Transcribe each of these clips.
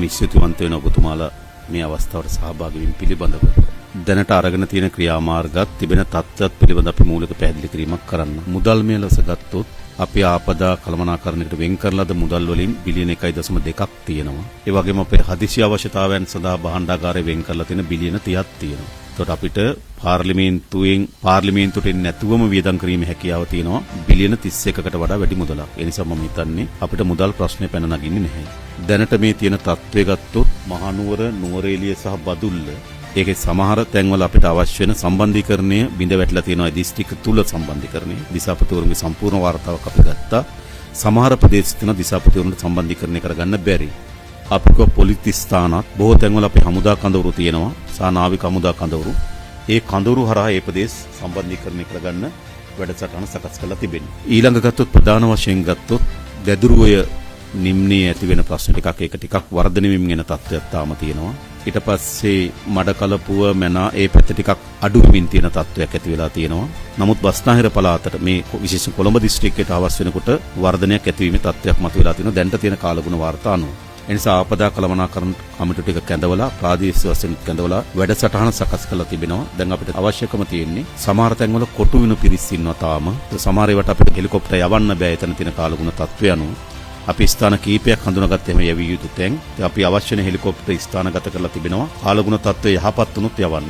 ස්තුතිවන්ත වෙන ඔබතුමාලා මේ අවස්ථාවට සහභාගී වීම පිළිබඳව දැනට අරගෙන තියෙන ක්‍රියාමාර්ගات තිබෙන තත්ත්වයක් පිළිබඳ අපි මූලික පැහැදිලි කිරීමක් කරන්න. මුදල් මේ ලෙස ගත්තොත් අපි ආපදා කළමනාකරණයකට වෙන් කරන ලද මුදල් වලින් බිලියන 1.2ක් තියෙනවා. ඒ වගේම අපේ හදිසි අවශ්‍යතාවයන් සඳහා භාණ්ඩාගාරය වෙන් කරලා තියෙන බිලියන 30ක් තියෙනවා. එතකොට අපිට පාර්ලිමේන්තුවට නැතුවම වියදම් කිරීමේ හැකියාව තියෙනවා බිලියන 31කට වඩා වැඩි මුදලක්. ඒ නිසා මම හිතන්නේ අපිට මුදල් ප්‍රශ්නේ පැන නගින්නේ නැහැ. දැනට මේ තියෙන තත්ත්වය ගත්තොත් මහනුවර, නුවරඑළිය සහ බදුල්ල ඒකේ සමහර තැන්වල අපිට අවශ්‍ය වෙන සම්බන්ධීකරණය බිඳ වැටලා තියෙනවා. දිස්ත්‍රික්ක තුල සම්බන්ධීකරණය දිසාපතිවරුන්ගේ සම්පූර්ණ වාර්තාවක් අපි ගත්තා. සමහර ප්‍රදේශ තියෙන දිසාපතිවරුන්ට සම්බන්ධීකරණය කරගන්න බැරි. අපික පොලිස් ස්ථානත් බොහෝ තැන්වල අපේ හමුදා කඳවුරු තියෙනවා. සානාවික හමුදා කඳවුරු. ඒ කඳවුරු හරහා ඒ ප්‍රදේශ සම්බන්ධීකරණය කරගන්න වැඩසටහන සකස් කරලා තිබෙනවා. ඊළඟ ගත්තොත් ප්‍රධාන වශයෙන් ගත්තොත් දැදුරුවය නිම්නයේ ඇති වෙන ප්‍රශ්න ටිකක් වර්ධනය වෙමින් යන තත්ත්වයක් තාම තියෙනවා. ඊට පස්සේ මඩකලපුව මැනා ඒ පැත්ත ටිකක් අඩු වෙමින් තියෙන තත්ත්වයක් ඇති වෙලා තියෙනවා. නමුත් බස්නාහිර පළාතට මේ විශේෂ කොළඹ දිස්ත්‍රික්කයට අවශ්‍ය වෙනකොට වර්ධනයක් ඇතිවීමේ තත්ත්වයක් මතුවලා තියෙනවා. දැනට තියෙන කාලගුණ වාර්තා අනුව. එනිසා ආපදා කළමනාකරණ කමිටු ටික කැඳවලා ප්‍රාදේශීය වශයෙන් කැඳවලා වැඩසටහන සකස් කරලා තිබෙනවා. දැන් අපිට අවශ්‍යකම තියෙන්නේ සමහර තැන්වල කොටු වෙන පිරිස් ඉන්නවා තාම. සමහර ඒවාට අපිට හෙලිකොප්ටර් යවන්න බෑ. එතන තියෙන කාලගුණ තත්ත්වය අනුව අපි ස්ථාන කීපයක් හඳුනාගත්තේම යවිය යුතු තැන්. අපි අවශ්‍ය වෙන හෙලිකොප්ටර් ස්ථානගත කරලා තිබෙනවා. කාලගුණ තත්ත්වය යහපත් වුණොත් යවන්න.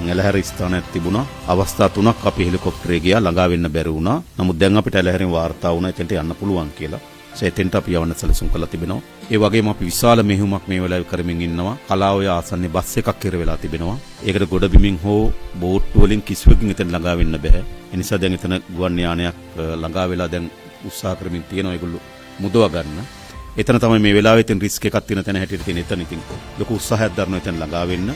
ඇලහැර ස්ථානයක් තිබුණා. අවස්ථා 3ක් අපි හෙලිකොප්ටරේ ගියා, ළඟා වෙන්න බැරි වුණා. නමුත් දැන් අපිට ඇලහැරෙන් වාර්තා වුණා එතෙන්ට යන්න පුළුවන් කියලා. එතෙන්ට අපි යවන්න සැලසුම් කරලා තිබෙනවා. ඒ වගේම අපි විශාල මෙහෙයුමක් මේ වෙලාවේ කරමින් ඉන්නවා. කලාඔය ආසන්නයේ බස් එකක් ඉර වෙලා තිබෙනවා. ඒකට ගොඩ බිමින් හෝ බෝට්ටු වලින් කිසිවකින් එතන ළඟා වෙන්න බෑ. ඒ නිසා දැන් එතන ගුවන් යානයක් ළඟා වෙලා දැන් උත්සාහ කරමින් තියෙනවා ඒගොල්ලෝ මුදව ගන්න. එතන තමයි මේ වෙලාවේ තියෙන රිස්ක් එකක් තියෙන තැන හැටියට තියෙන එතන ඉතින් ලොකු උත්සාහයක් දරනවා එතන ළඟා වෙන්න.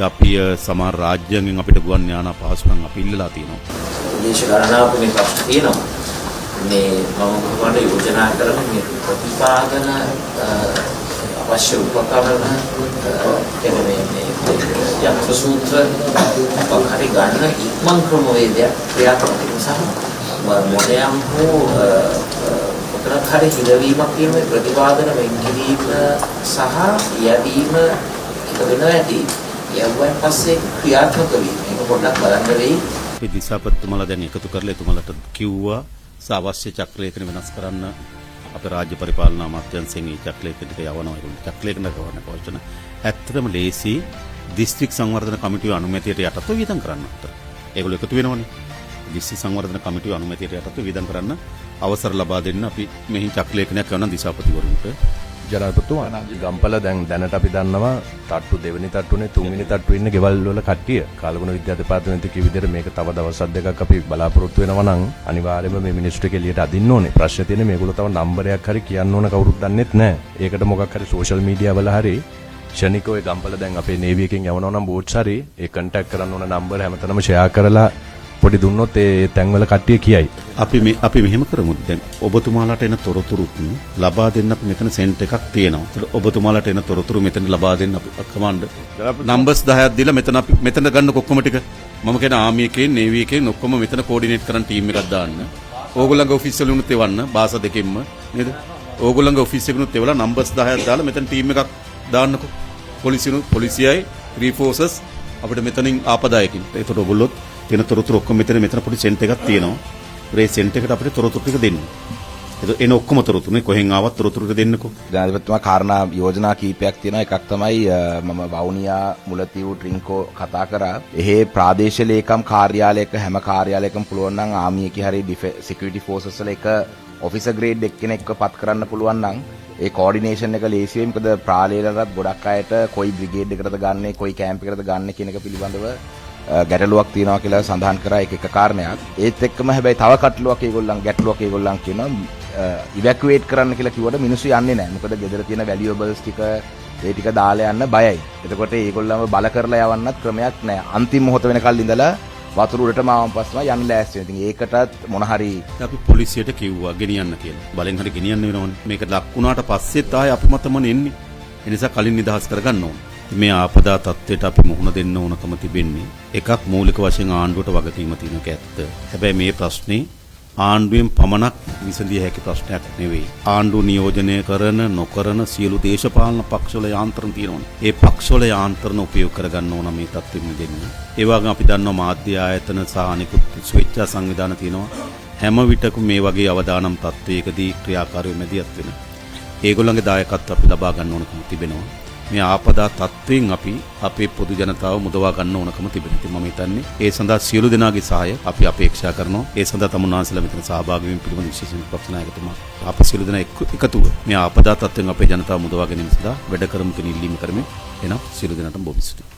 අපි සමහර රාජ්‍යයෙන් අපිට ගුවන් යාන පහසුකම් අපි ඉල්ලලා තියෙනවා. දේශ ගණනාවකනේ ප්‍රශ්න තියෙනවා. මේ මම කොහොමද යෝජනා කරන්නේ මේ ප්‍රතිපාදන අවශ්‍ය උපකරණ කියන්නේ මේ යන්ත්‍ර සූත්‍ර පහරි ගන්න ඉක්මන් ක්‍රමවේදයක් ක්‍රියාත්මක නිසා මොනෑම් හෝ උතරක් හරි හිලවීමක් කියන ප්‍රතිපාදන වෙන් කිරීම සහ යැවීම එක වෙනවා ඇති. යවුවන් පස්සේ ක්‍රියාත්මක වීම ඒක පොඩ්ඩක් බලන්න වෙයි. අපි දිසාපතිතුමාලා දැන් එකතු කරලා එතුමාලට කිව්වා අවශ්‍ය චක්‍රලේඛන වෙනස් කරන්න අපේ රාජ්‍ය පරිපාලන අමාත්‍යාංශයෙන් ඒ චක්‍රලේඛනට යවනවා. ඒක චක්‍රලේඛන කරන පවචන ඇත්තටම ලේසි දිස්ත්‍රික් සංවර්ධන කමිටුවේ අනුමැතියට යටත්ව වියදම් කරන්න. ඒගොල්ලෝ එකතු වෙනවනේ. දිස්ත්‍රික් සංවර්ධන කමිටුවේ අනුමැතියට යටත්ව වියදම් කරන්න අවසර ලබා දෙන්න අපි මෙහි චක්‍රලේඛනයක් කරන දිසාපතිවරුන්ට. ජනාධිපතිතුමා ගම්පල දැනට අපි දන්නවා තට්ටු දෙවෙනි තට්ටුනේ තුන්වෙනි තට්ටුවේ ඉන්න ගෙවල් වල කට්ටිය කාලගුණ විද්‍යා දෙපාර්තමේන්තුවේ කිව් විදිහට මේක තව දවස් දෙකක් අපි බලාපොරොත්තු වෙනවා නම් අනිවාර්යයෙන්ම මේ මිනිස්ට්‍රික එළියට අදින්න ඕනේ. ප්‍රශ්නේ තියෙන්නේ මේගොල්ලෝ තව නම්බරයක් හරි කියන්න ඕන කවුරුත් දන්නෙත් නැහැ. ඒකට මොකක් හරි සෝෂල් මීඩියා වල හරි ෂණිකව ගම්පල දැන් අපේ නේවි එකෙන් යවනවා නම් බෝට්ස් හරි ඒ කන්ටැක්ට් කරන්න ඕන නම්බර හැමතැනම ෂෙයා කරලා පොඩි දුන්නොත් ඒ තැන්වල කට්ටිය කියයි. අපි මෙහෙම කරමු. දැන් ඔබතුමාලාට එන තොරතුරු ලබා දෙන්න අපි මෙතන සෙන්ට් එකක් තියෙනවා. ඒක ඔබතුමාලාට එන තොරතුරු මෙතන ලබා දෙන්න අපි කමාන්ඩ් නම්බර්ස් 10ක් දීලා මෙතන ගන්න ඔක්කොම ටික මම කියන ආමි එකේ නේවි එකෙන් ඔක්කොම මෙතන කෝඩිනේට් කරන් ටීම් එකක් දාන්න. ඕගොල්ලන්ගේ ඔෆිස් වල උනුත් එවන්න භාෂා දෙකෙන්ම නේද? ඕගොල්ලන්ගේ ඔෆිස් එකේ උනුත් එවලා නම්බර්ස් 10ක් දාලා මෙතන ටීම් එකක් දාන්නකෝ. පොලිසියයි රිෆෝසස් අපිට මෙතනින් ආපදායකින්. ඒකට ඔයගොල්ලෝ තියෙන තොරතුරු ඔක්කොම මෙතන පොඩි සෙන්ට් එකක් තියෙනවා. ඒ සෙන්ට් එකට අපිට තොරතුරු ටික දෙන්න. ඒක එන ඔක්කොම තොරතුරුනේ කොහෙන් ආවත් තොරතුරු ටික දෙන්නකෝ. ජනාධිපතිතුමා කාරණා යෝජනා කීපයක් තියෙනවා. එකක් තමයි මම වවුනියා මුලතිව් ට්‍රින්කෝ කතා කරා. එහේ ප්‍රාදේශීය ලේකම් කාර්යාලයක හැම කාර්යාලයකම පුළුවන් නම් ආමි එකේ හරි සිකියුරිටි ෆෝසස් වල එක ඔෆිසර් ග්‍රේඩ් එක්කෙනෙක්ව පත් කරන්න පුළුවන් නම් ඒ කෝඩිනේෂන් එක ලේසි වෙයි. මොකද ප්‍රාලේලරත් ගොඩක් අයට කොයි බ්‍රිගේඩ් එකකටද ගන්නෙ කොයි කැම්ප් එකකටද ගන්නෙ කියන එක පිළිබඳව ගැටලුවක් තියෙනවා කියලා සඳහන් කරා. එක කාරණයක්. ඒත් එක්කම හැබැයි තව ගැටලුවක් ඒගොල්ලන් කියනවා ඉවැකුවේට් කරන්න කියලා කිව්වට මිනිස්සු යන්නේ නැහැ. මොකද ගෙදර තියෙන වැලියබල්ස් ටික ඒ ටික දාලා යන්න බයයි. එතකොට ඒගොල්ලන්ව බල කරලා යවන්නත් ක්‍රමයක් නැහැ. අන්තිම මොහොත වෙනකල් ඉඳලා වතුර උඩටම ආවම පස්සම යන්න ලෑස්ති වෙනවා. ඉතින් ඒකටත් මොන හරි අපි පොලිසියට කිව්වා ගෙනියන්න කියලා. බලෙන් හරි ගෙනියන්න වෙනවනේ. මේක ලක් වුණාට පස්සෙත් ආයේ අපි මතමනේ එන්නේ. ඒ නිසා කලින් නිදහස් කරගන්න ඕනේ. මේ ආපදා තත්ත්වයට අපි මුහුණ දෙන්න ඕනකම තිබෙන්නේ. එකක් මූලික වශයෙන් ආණ්ඩුවට වගකීම තියෙන එක ඇත්ත. හැබැයි මේ ප්‍රශ්නේ ආණ්ඩුවෙන් පමණක් විසඳිය හැකි ප්‍රශ්නයක් නෙවෙයි. ආණ්ඩුව නියෝජනය කරන නොකරන සියලු දේශපාලන පක්ෂවල යාන්ත්‍රණ තියෙනවනේ. ඒ පක්ෂවල යාන්ත්‍රණ උපයෝග කරගන්න ඕන මේ තත්ත්වෙම දෙන්න. ඒ වගේම අපි දන්නවා මාධ්‍ය ආයතන සහ අනිකුත් ස්වේච්ඡා සංවිධාන තියෙනවා. හැම විටකම මේ වගේ අවදානම් තත්ත්වයකදී ක්‍රියාකාරීව මැදිහත් වෙන. ඒගොල්ලන්ගේ දායකත්වය අපි ලබා ගන්න ඕනකම තිබෙනවා. මේ ආපදා තත්ත්වයෙන් අපි අපේ පොදු ජනතාව මුදවා ගන්න ඕනකම තිබෙනවා. ඉතින් මම හිතන්නේ ඒ සඳහා සියලු දෙනාගේ සහාය අපි අපේක්ෂා කරනවා. ඒ සඳහා තමුන්වහන්සේලා මෙතන සහභාගී වීම පිළිබඳ විශේෂ පක්ෂ ናයකතුමා අප සියලු දෙනා එකතුව මේ ආපදා තත්ත්වයෙන් අපේ ජනතාව මුදවා ගැනීම සඳහා වැඩ කරමු කියන ඉල්ලීම කරමින් එනම් සියලු දෙනාටම බොහොම ස්තුතියි.